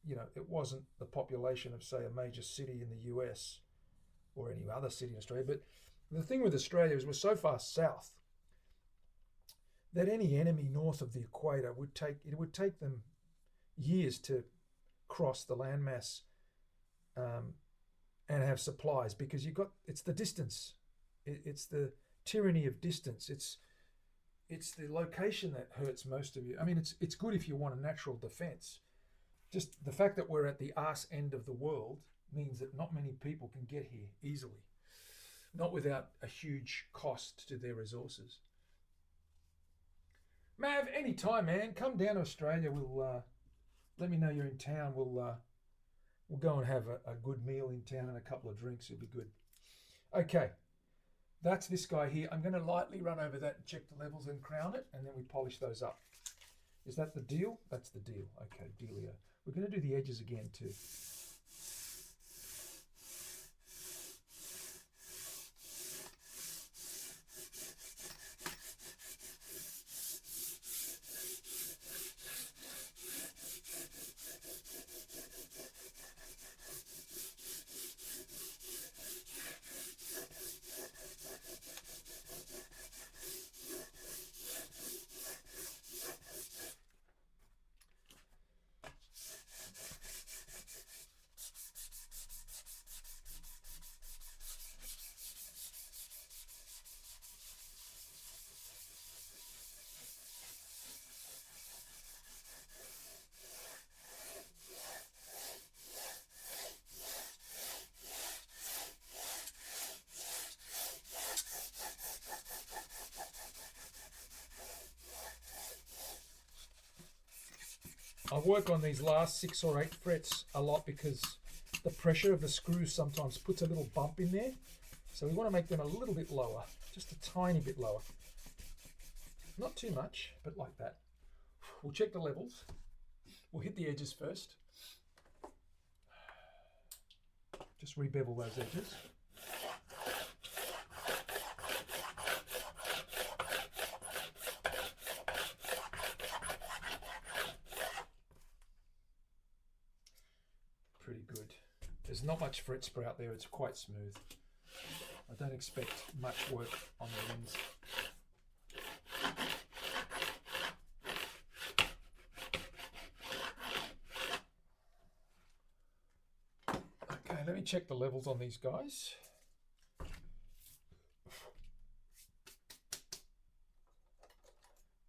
You know, it wasn't the population of, say, a major city in the US or any other city in Australia. But the thing with Australia is we're so far south that any enemy north of the equator would take them years to cross the landmass, and have supplies, because it's the distance, it's the tyranny of distance. It's the location that hurts most of you. I mean, it's good if you want a natural defense. Just the fact that we're at the arse end of the world means that not many people can get here easily, not without a huge cost to their resources. Mav, any time, man, come down to Australia. We'll let me know you're in town. We'll go and have a good meal in town and a couple of drinks. It'll be good. Okay, that's this guy here. I'm going to lightly run over that and check the levels and crown it, and then we polish those up. Is that the deal? That's the deal. Okay, dealio. We're going to do the edges again too. I work on these last 6 or 8 frets a lot because the pressure of the screws sometimes puts a little bump in there. So we want to make them a little bit lower, just a tiny bit lower. Not too much, but like that. We'll check the levels. We'll hit the edges first. Just rebevel those edges. Pretty good. There's not much fret spray out there. It's quite smooth. I don't expect much work on the ends. Okay, let me check the levels on these guys.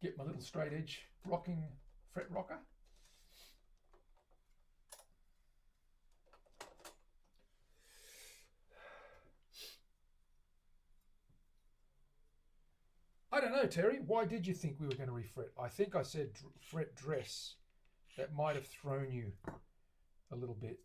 Get my little straight edge rocking fret rocker. I don't know, Terry. Why did you think we were going to refret? I think I said fret dress. That might have thrown you a little bit.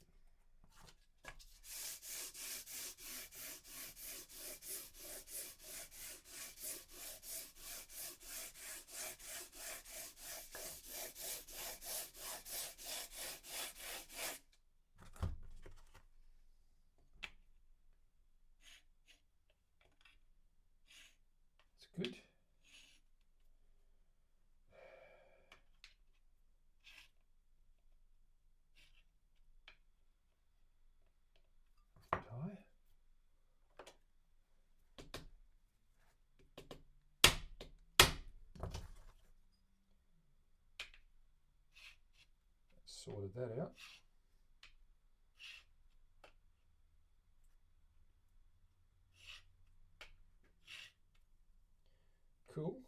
It's good. Die. Sorted that out. Cool.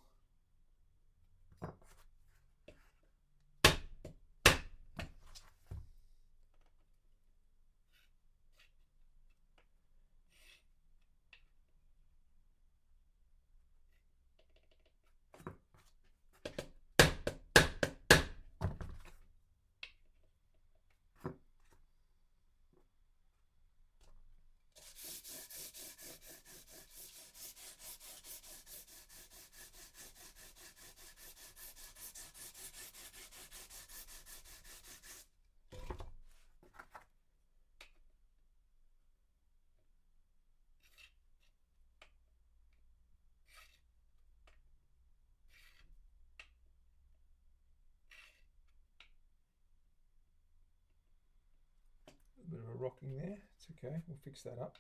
A bit of a rocking there. It's okay. We'll fix that up.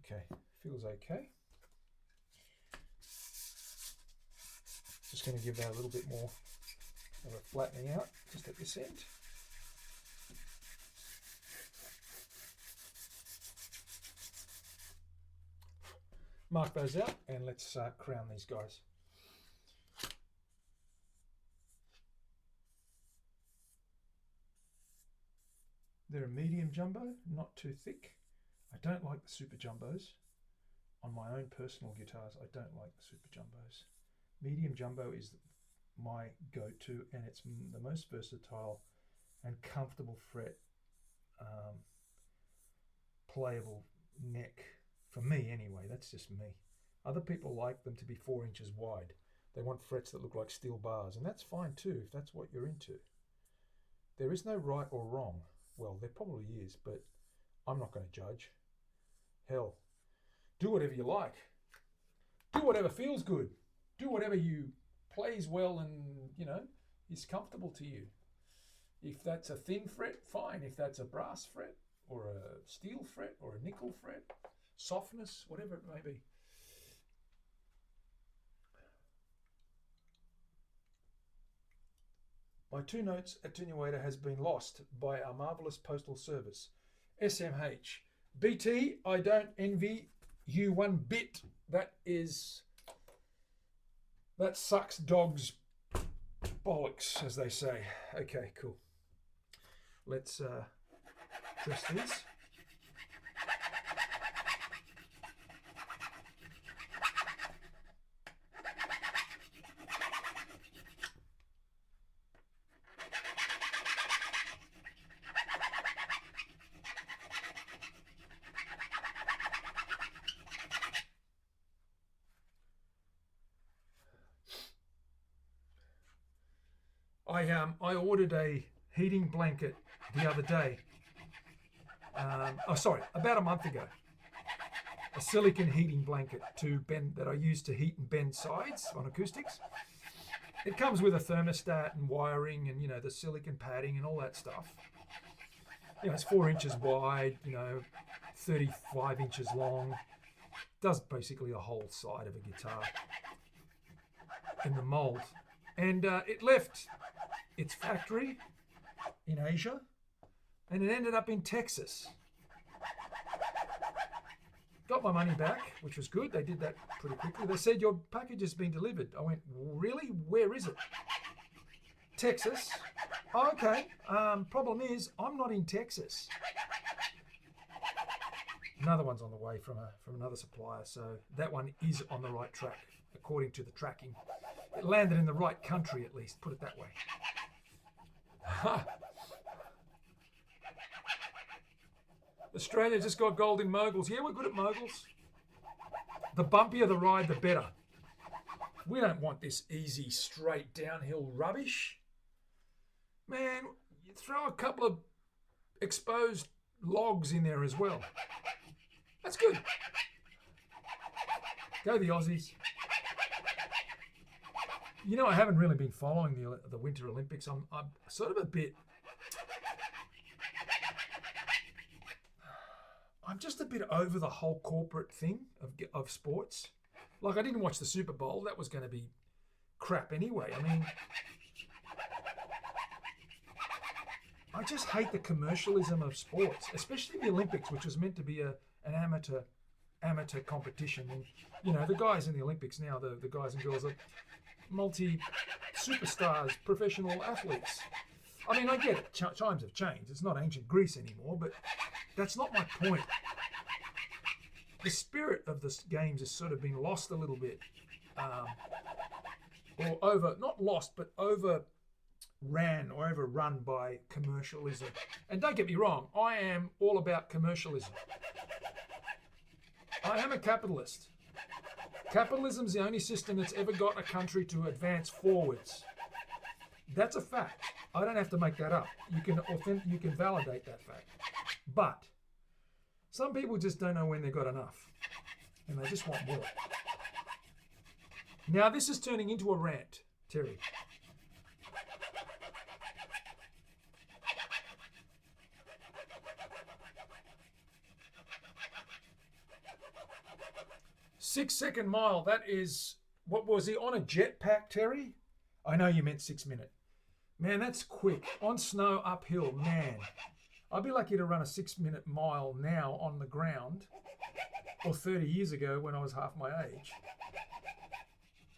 Okay, feels okay. Just going to give that a little bit more of a flattening out just at this end. Mark those out and let's crown these guys. They're a medium jumbo, not too thick. I don't like the super jumbos. On my own personal guitars, I don't like the super jumbos. Medium jumbo is my go-to, and it's the most versatile and comfortable fret, playable neck. For me anyway, that's just me. Other people like them to be 4 inches wide. They want frets that look like steel bars, and that's fine too if that's what you're into. There is no right or wrong. Well, there probably is, but I'm not going to judge. Hell, do whatever you like. Do whatever feels good. Do whatever you plays well and, you know, is comfortable to you. If that's a thin fret, fine. If that's a brass fret or a steel fret or a nickel fret, softness, whatever it may be. My 2 notes attenuator has been lost by our marvellous postal service. SMH. BT, I don't envy you one bit. That sucks dog's bollocks, as they say. Okay, cool. Let's press these. I ordered a heating blanket the other day. About a month ago. A silicon heating blanket that I use to heat and bend sides on acoustics. It comes with a thermostat and wiring and, you know, the silicon padding and all that stuff. You know, it's 4 inches wide, you know, 35 inches long. Does basically the whole side of a guitar in the mold. And it left its factory in Asia and it ended up in Texas. Got my money back, which was good. They did that pretty quickly. They said, your package has been delivered. I went, really? Where is it? Texas. Oh, okay. Problem is, I'm not in Texas. Another one's on the way from another supplier, so that one is on the right track, according to the tracking. It landed in the right country, at least, put it that way. Australia just got gold in moguls. Yeah, we're good at moguls. The bumpier the ride, the better. We don't want this easy, straight, downhill rubbish. Man, you throw a couple of exposed logs in there as well. That's good. Go the Aussies. You know, I haven't really been following the Winter Olympics. I'm sort of a bit... I'm just a bit over the whole corporate thing of sports. Like, I didn't watch the Super Bowl. That was going to be crap anyway. I mean, I just hate the commercialism of sports, especially the Olympics, which was meant to be an amateur competition. And, you know, the guys in the Olympics now, the guys and girls are multi-superstars, professional athletes. I mean, I get it. Times have changed. It's not ancient Greece anymore, but that's not my point. The spirit of the games has sort of been lost a little bit. Not lost, but overran or overrun by commercialism. And don't get me wrong, I am all about commercialism. I am a capitalist. Capitalism's the only system that's ever got a country to advance forwards. That's a fact. I don't have to make that up. You can validate that fact. But some people just don't know when they've got enough, and they just want more. Now this is turning into a rant, Terry. Six-second mile, that is, what was he, on a jetpack, Terry? I know you meant 6 minute. Man, that's quick. On snow, uphill, man. I'd be lucky to run a 6 minute mile now on the ground, or 30 years ago when I was half my age.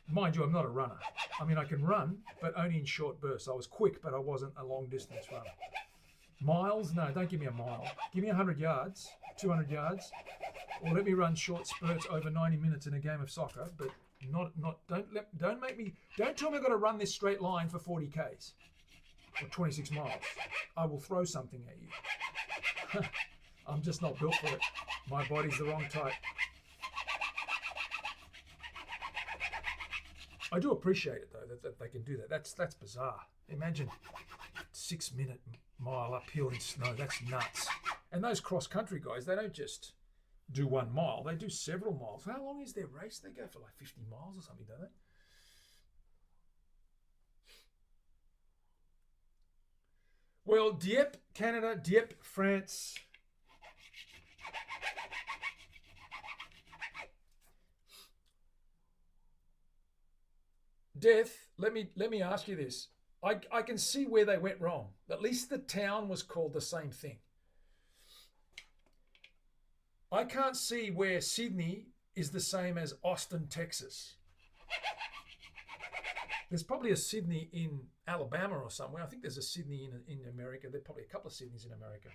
Mind you, I'm not a runner. I mean, I can run, but only in short bursts. I was quick, but I wasn't a long distance runner. Miles? No, don't give me a mile. Give me 100 yards, 200 yards, or let me run short spurts over 90 minutes in a game of soccer, but don't make me, don't tell me I've got to run this straight line for 40 Ks or 26 miles. I will throw something at you. I'm just not built for it. My body's the wrong type. I do appreciate it though that they can do that. That's bizarre. Imagine 6 minute mile uphill in snow. That's nuts. And those cross country guys, they don't just do 1 mile. They do several miles. How long is their race? They go for like 50 miles or something, don't they? Well, Dieppe, Canada, Dieppe, France. Death, let me ask you this. I can see where they went wrong. At least the town was called the same thing. I can't see where Sydney is the same as Austin, Texas. There's probably a Sydney in Alabama or somewhere. I think there's a Sydney in America. There's probably a couple of Sydneys in America.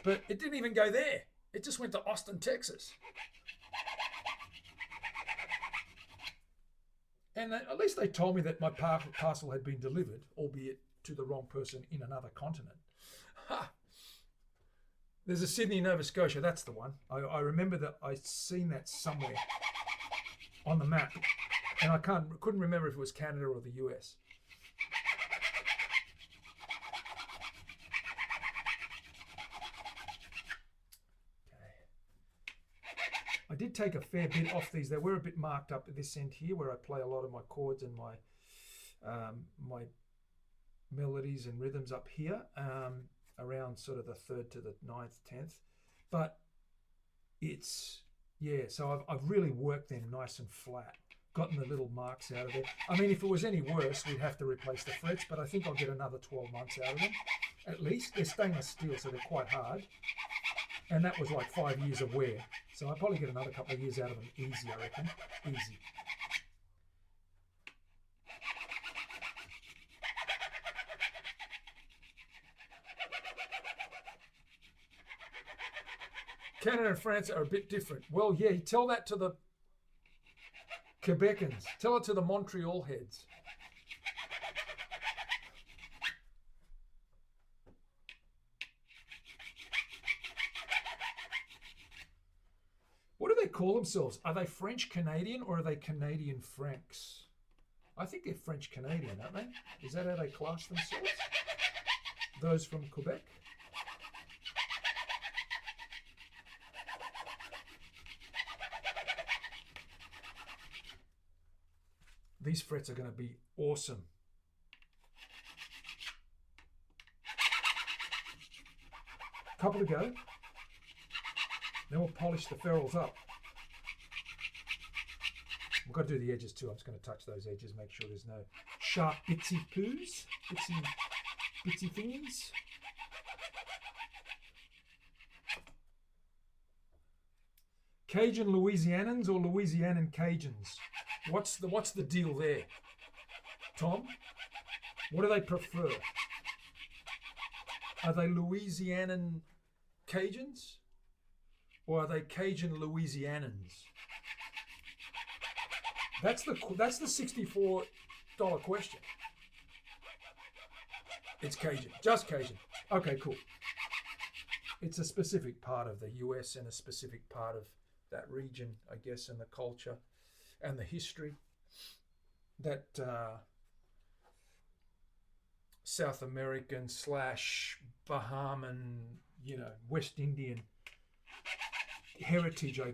But it didn't even go there. It just went to Austin, Texas. And at least they told me that my parcel had been delivered, albeit to the wrong person in another continent. Ha! There's a Sydney, Nova Scotia. That's the one. I remember that I'd seen that somewhere on the map, and I couldn't remember if it was Canada or the US. I did take a fair bit off these. They were a bit marked up at this end here where I play a lot of my chords and my melodies and rhythms up here, around sort of the 3rd to the 9th, 10th. But it's, yeah, so I've really worked them nice and flat, gotten the little marks out of there. I mean, if it was any worse, we'd have to replace the frets, but I think I'll get another 12 months out of them. At least they're stainless steel, so they're quite hard. And that was like 5 years of wear. So I'll probably get another couple of years out of them easy, I reckon. Easy. Canada and France are a bit different. Well, yeah, tell that to the Quebecans. Tell it to the Montreal heads. What do they call themselves? Are they French Canadian or are they Canadian Franks? I think they're French Canadian, aren't they? Is that how they class themselves? Those from Quebec? These frets are going to be awesome. Couple to go. Then we'll polish the ferrules up. We've got to do the edges too. I'm just going to touch those edges, make sure there's no sharp bitsy poos, bitsy things. Cajun Louisianans or Louisianan Cajuns? What's the deal there, Tom? What do they prefer? Are they Louisianan Cajuns or are they Cajun Louisianans? That's the $64 question. It's Cajun, just Cajun. Okay, cool. It's a specific part of the US and a specific part of that region, I guess, and the culture and the history that South American / Bahamian, West Indian heritage, I